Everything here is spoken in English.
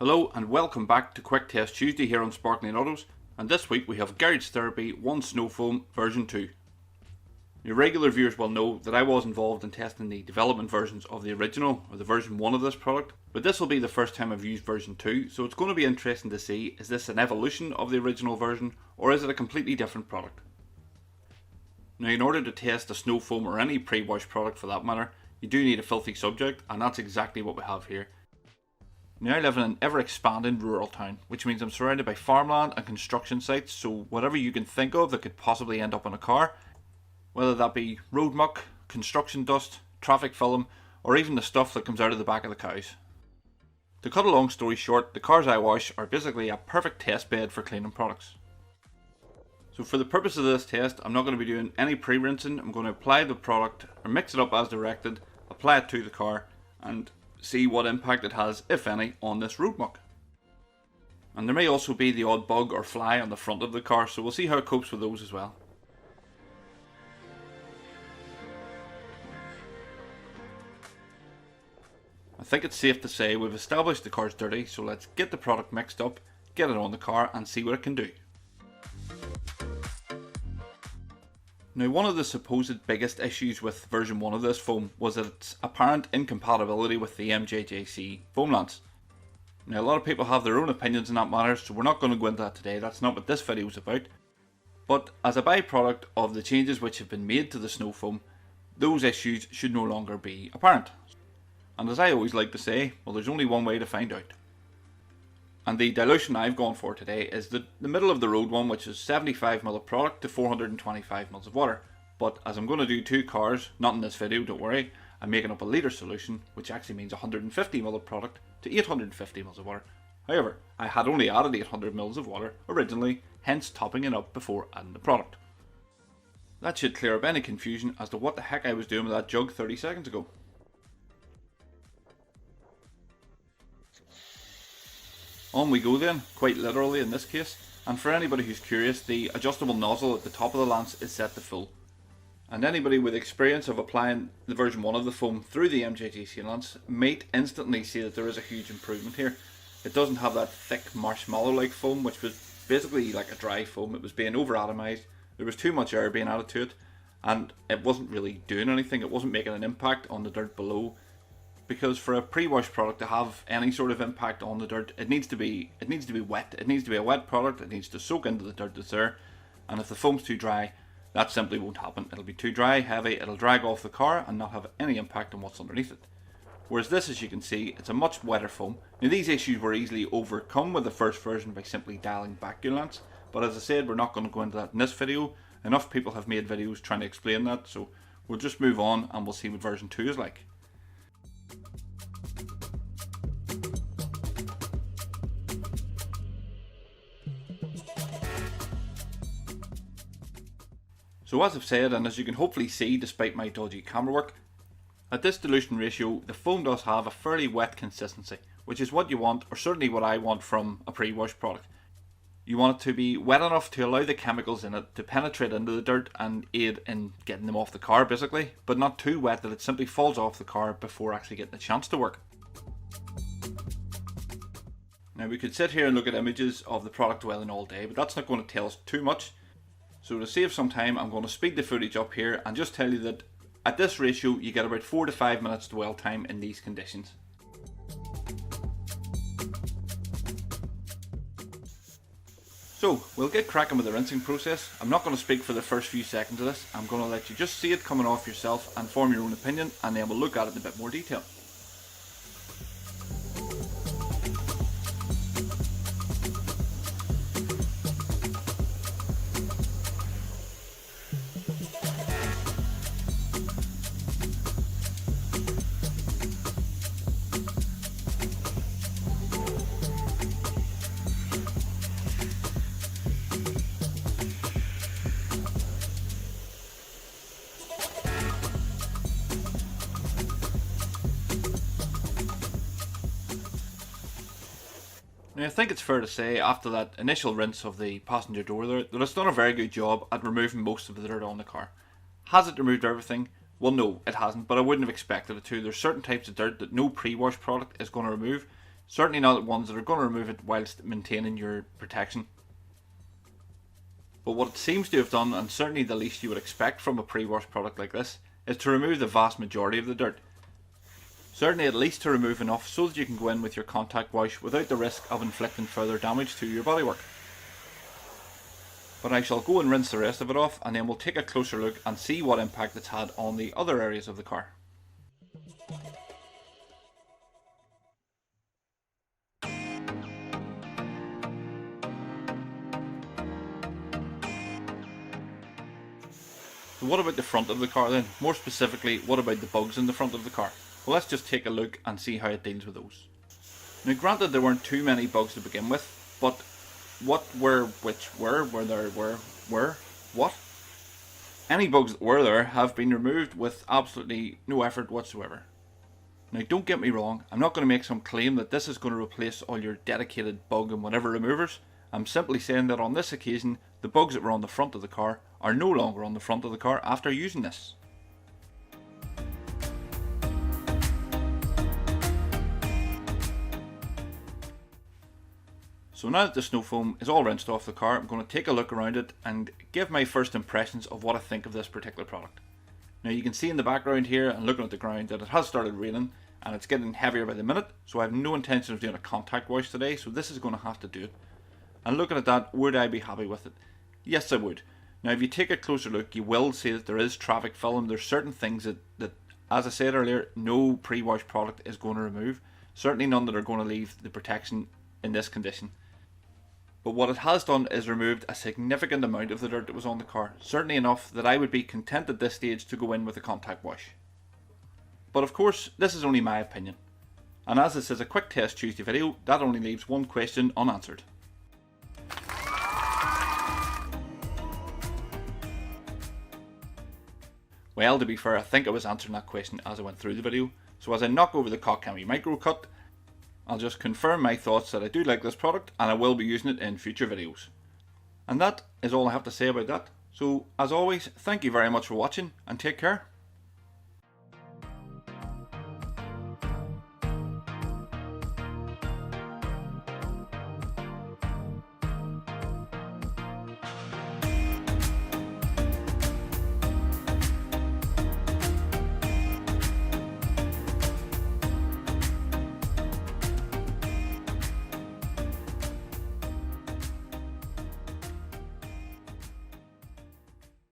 Hello and welcome back to Quick Test Tuesday here on Sparkling Autos, and this week we have Garage Therapy 1 Snow Foam version 2. Your regular viewers will know that I was involved in testing the development versions of the original, or the version 1 of this product, but this will be the first time I've used version 2, so it's going to be interesting to see, is this an evolution of the original version, or is it a completely different product? Now, in order to test a snow foam or any pre-wash product for that matter, you do need a filthy subject, and that's exactly what we have here. Now, I live in an ever-expanding rural town, which means I'm surrounded by farmland and construction sites, so whatever you can think of that could possibly end up in a car, whether that be road muck, construction dust, traffic film, or even the stuff that comes out of the back of the cows. To cut a long story short, the cars I wash are basically a perfect test bed for cleaning products. So for the purpose of this test, I'm not going to be doing any pre-rinsing. I'm going to apply the product, or mix it up as directed, apply it to the car, and see what impact it has, if any, on this road muck. And there may also be the odd bug or fly on the front of the car, so we'll see how it copes with those as well. I think it's safe to say we've established the car's dirty, so let's get the product mixed up, get it on the car and see what it can do. Now, one of the supposed biggest issues with version 1 of this foam was its apparent incompatibility with the MJJC foam lance. Now, a lot of people have their own opinions in that matter, so we're not going to go into that today. That's not what this video is about. But as a byproduct of the changes which have been made to the snow foam, those issues should no longer be apparent. And as I always like to say, well, there's only one way to find out. And the dilution I've gone for today is the middle of the road one, which is 75ml of product to 425ml of water. But as I'm going to do two cars, not in this video, don't worry, I'm making up a litre solution, which actually means 150ml of product to 850ml of water. However, I had only added 800ml of water originally, hence topping it up before adding the product. That should clear up any confusion as to what the heck I was doing with that jug 30 seconds ago. On we go then, quite literally in this case, and for anybody who's curious, the adjustable nozzle at the top of the lance is set to full. And anybody with experience of applying the version 1 of the foam through the MJJC lance might instantly see that there is a huge improvement here. It doesn't have that thick marshmallow-like foam, which was basically like a dry foam. It was being over-atomized, there was too much air being added to it, and it wasn't really doing anything. It wasn't making an impact on the dirt below. Because for a pre-wash product to have any sort of impact on the dirt, it needs to be wet. It needs to be a wet product. It needs to soak into the dirt that's there. And if the foam's too dry, that simply won't happen. It'll be too dry, heavy, it'll drag off the car and not have any impact on what's underneath it. Whereas this, as you can see, it's a much wetter foam. Now, these issues were easily overcome with the first version by simply dialing back your lance. But as I said, we're not going to go into that in this video. Enough people have made videos trying to explain that, so we'll just move on and we'll see what version 2 is like. So as I've said, and as you can hopefully see despite my dodgy camera work, at this dilution ratio the foam does have a fairly wet consistency, which is what you want, or certainly what I want from a pre-wash product. You want it to be wet enough to allow the chemicals in it to penetrate into the dirt and aid in getting them off the car basically, but not too wet that it simply falls off the car before actually getting a chance to work. Now, we could sit here and look at images of the product dwelling all day, but that's not going to tell us too much. So to save some time, I'm going to speed the footage up here and just tell you that at this ratio you get about 4 to 5 minutes dwell time in these conditions. So we'll get cracking with the rinsing process. I'm not going to speak for the first few seconds of this. I'm going to let you just see it coming off yourself and form your own opinion, and then we'll look at it in a bit more detail. Now, I think it's fair to say after that initial rinse of the passenger door there, that it's done a very good job at removing most of the dirt on the car. Has it removed everything? Well, no, it hasn't, but I wouldn't have expected it to. There's certain types of dirt that no pre-wash product is going to remove. Certainly not ones that are going to remove it whilst maintaining your protection. But what it seems to have done, and certainly the least you would expect from a pre-wash product like this, is to remove the vast majority of the dirt. Certainly at least to remove enough so that you can go in with your contact wash without the risk of inflicting further damage to your bodywork. But I shall go and rinse the rest of it off, and then we'll take a closer look and see what impact it's had on the other areas of the car. So what about the front of the car then? More specifically, what about the bugs in the front of the car? Well, let's just take a look and see how it deals with those. Now granted there weren't too many bugs to begin with, but what any bugs that were there have been removed with absolutely no effort whatsoever. Now don't get me wrong, I'm not going to make some claim that this is going to replace all your dedicated bug and whatever removers. I'm simply saying that on this occasion, the bugs that were on the front of the car are no longer on the front of the car after using this. So now that the snow foam is all rinsed off the car, I'm going to take a look around it and give my first impressions of what I think of this particular product. Now you can see in the background here and looking at the ground that it has started raining and it's getting heavier by the minute, so I have no intention of doing a contact wash today, so this is going to have to do it. And looking at that, would I be happy with it? Yes, I would. Now if you take a closer look, you will see that there is traffic film. There's certain things that as I said earlier, no pre-wash product is going to remove. Certainly none that are going to leave the protection in this condition. But what it has done is removed a significant amount of the dirt that was on the car. Certainly enough that I would be content at this stage to go in with a contact wash. But of course, this is only my opinion. And as this is a quick test Tuesday video, that only leaves one question unanswered. Well, to be fair, I think I was answering that question as I went through the video. So as I knock over the Kärcher micro cut, I'll just confirm my thoughts that I do like this product and I will be using it in future videos. And that is all I have to say about that. So as always, thank you very much for watching and take care.